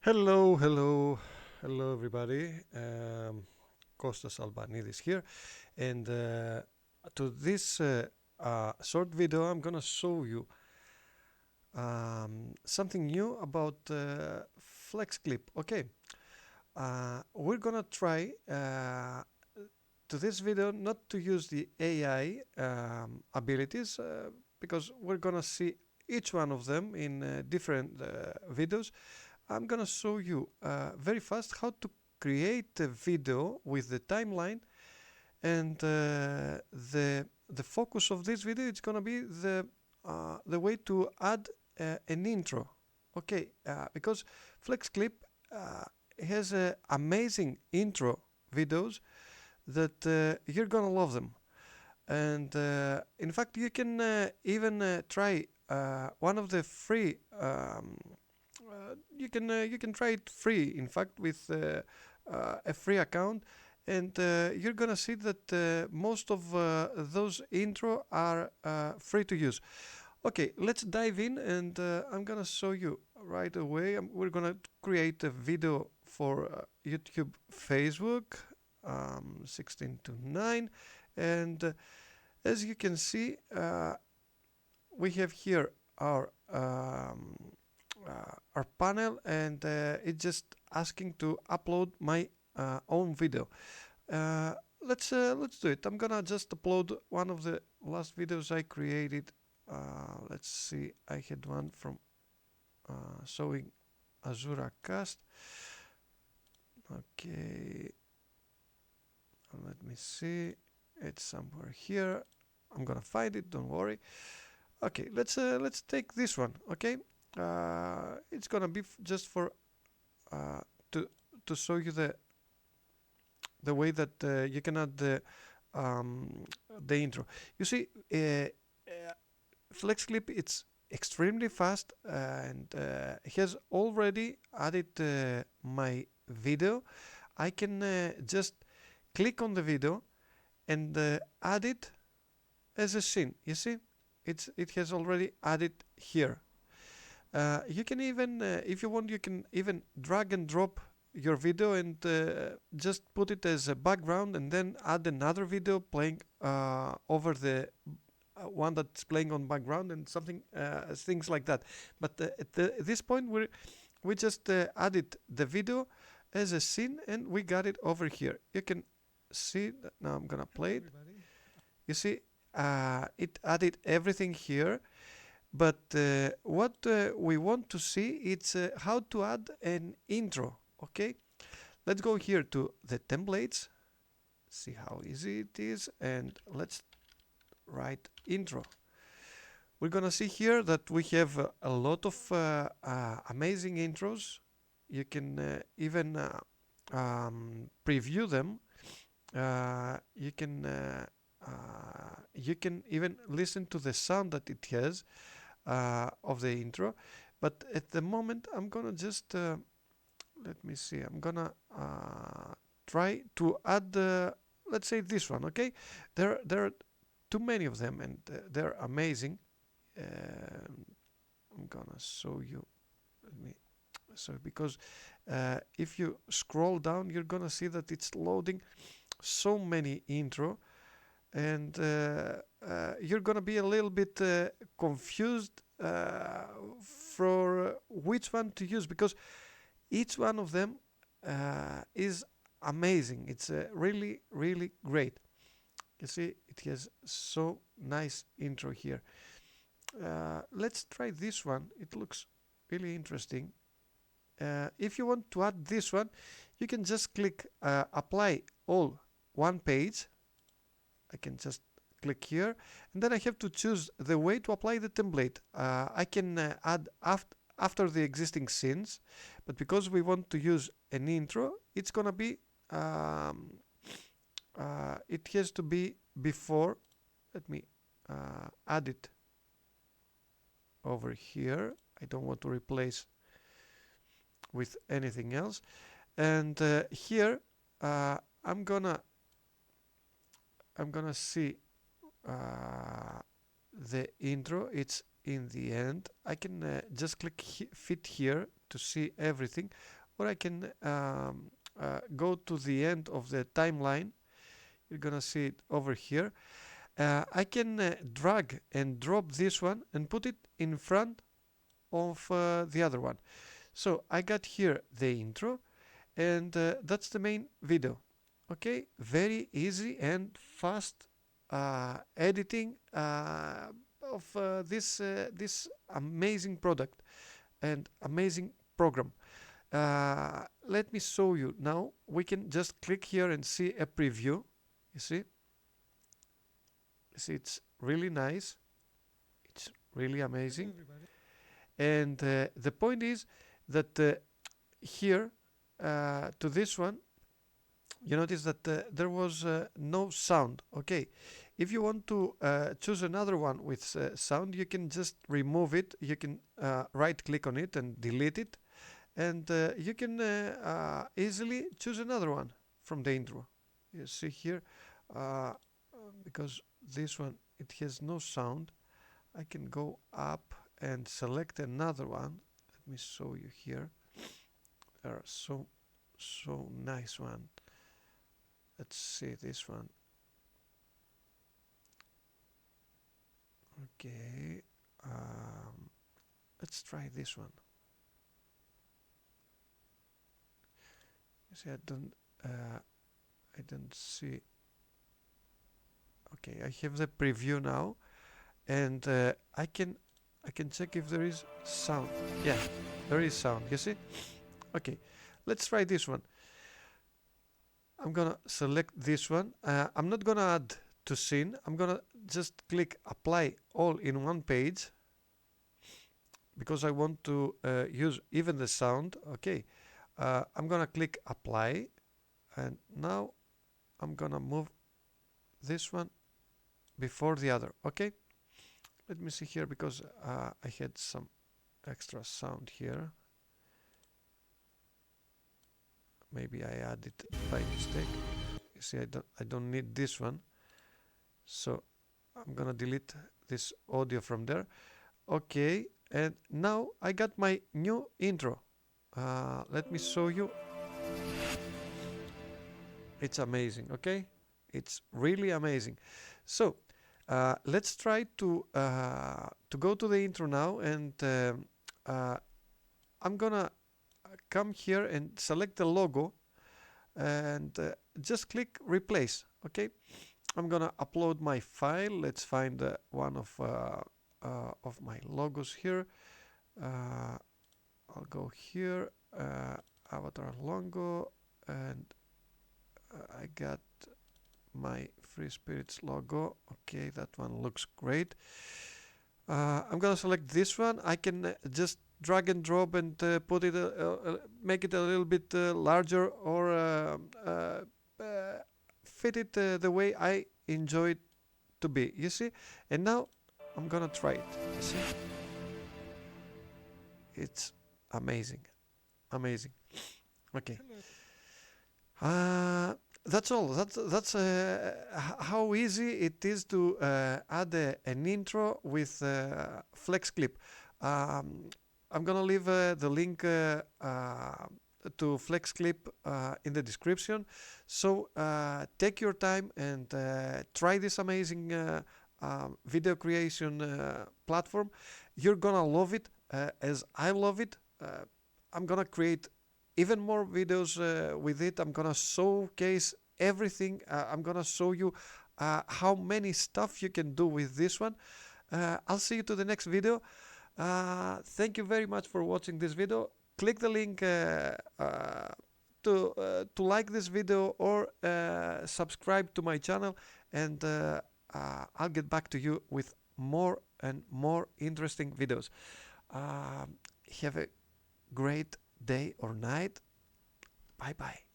Hello, hello, hello, everybody. Kostas Albanidis here, and to this short video, I'm gonna show you something new about FlexClip. Okay, we're gonna try to this video not to use the AI abilities because we're gonna see each one of them in different videos. I'm gonna show you very fast how to create a video with the timeline, and the focus of this video is gonna be the way to add an intro. Okay, because FlexClip has amazing intro videos that you're gonna love them, and in fact you can even try one of the free you can try it free, in fact, with a free account, and you're gonna see that most of those intro are free to use. Okay, let's dive in, and I'm gonna show you right away. We're gonna create a video for YouTube, Facebook, 16 to 9, and as you can see, we have here our panel, and it's just asking to upload my own video. Let's do it. I'm gonna just upload one of the last videos I created. Let's see, I had one from showing Azura Cast. Okay, let me see, it's somewhere here. I'm gonna find it, don't worry. Okay, let's take this one. Okay, it's gonna be just for uh, to show you the way that you can add the intro. You see, FlexClip, it's extremely fast, and has already added my video. I can just click on the video and add it as a scene. You see, it has already added here. You can even, if you want, you can even drag and drop your video and just put it as a background, and then add another video playing over the one that's playing on background, and something things like that. But at this point, we just added the video as a scene, and we got it over here. You can see that now. I'm gonna play it. You see, it added everything here. But what we want to see is how to add an intro. Okay, let's go here to the templates, see how easy it is, and let's write intro. We're gonna see here that we have a lot of amazing intros. You can even preview them. You can even listen to the sound that it has of the intro. But at the moment, I'm gonna just let me see. I'm gonna try to add let's say this one. Okay, there are too many of them, and they're amazing. I'm gonna show you. Let me. So because if you scroll down, you're gonna see that it's loading so many intro, and you're gonna be a little bit confused for which one to use, because each one of them is amazing. It's really, really great. You see, it has so nice intro here. Let's try this one. It looks really interesting. If you want to add this one, you can just click apply all one page. I can just click here, and then I have to choose the way to apply the template. I can add after the existing scenes, but because we want to use an intro, it's gonna be it has to be before. Let me add it over here. I don't want to replace with anything else, and here I'm gonna see the intro. It's in the end. I can just click fit here to see everything. or I can go to the end of the timeline. You're gonna see it over here. I can drag and drop this one and put it in front of the other one. So I got here the intro, and that's the main video. Okay, very easy and fast editing of this amazing product and amazing program. Let me show you now. We can just click here and see a preview. You see? It's really nice. It's really amazing. And the point is that here to this one, you notice that there was no sound. Okay, if you want to choose another one with sound, you can just remove it. You can right click on it and delete it, and you can easily choose another one from the intro. You see here, because this one, it has no sound, I can go up and select another one. Let me show you here. There are so nice one. Let's see this one. Okay, let's try this one. You see, I don't see. Okay, I have the preview now, and I can check if there is sound. Yeah, there is sound. You see? Okay, let's try this one. I'm gonna select this one. I'm not gonna add to scene. I'm gonna just click apply all in one page because I want to use even the sound. Okay, I'm gonna click apply, and now I'm gonna move this one before the other. Okay, let me see here because I had some extra sound here. Maybe I added by mistake. You see, I don't need this one, so I'm gonna delete this audio from there. Okay, and now I got my new intro. Let me show you. It's amazing. Okay, it's really amazing. So let's try to go to the intro now, and I'm gonna come here and select the logo and just click replace. Okay, I'm gonna upload my file. Let's find one of my logos here. I'll go here, avatar logo, and I got my Free Spirits logo. Okay, that one looks great. I'm gonna select this one. I can just drag and drop and put it, make it a little bit larger, or fit it the way I enjoy it to be. You see? And now I'm gonna try it. You see? It's amazing, amazing. Okay. That's all. That's how easy it is to add an intro with FlexClip. I'm gonna leave the link to FlexClip in the description. So take your time and try this amazing video creation platform. You're gonna love it as I love it. I'm gonna create even more videos with it. I'm gonna showcase everything. I'm gonna show you how many stuff you can do with this one. I'll see you to the next video. Thank you very much for watching this video. Click the link to like this video, or subscribe to my channel, and I'll get back to you with more and more interesting videos. Have a great day or night. Bye bye.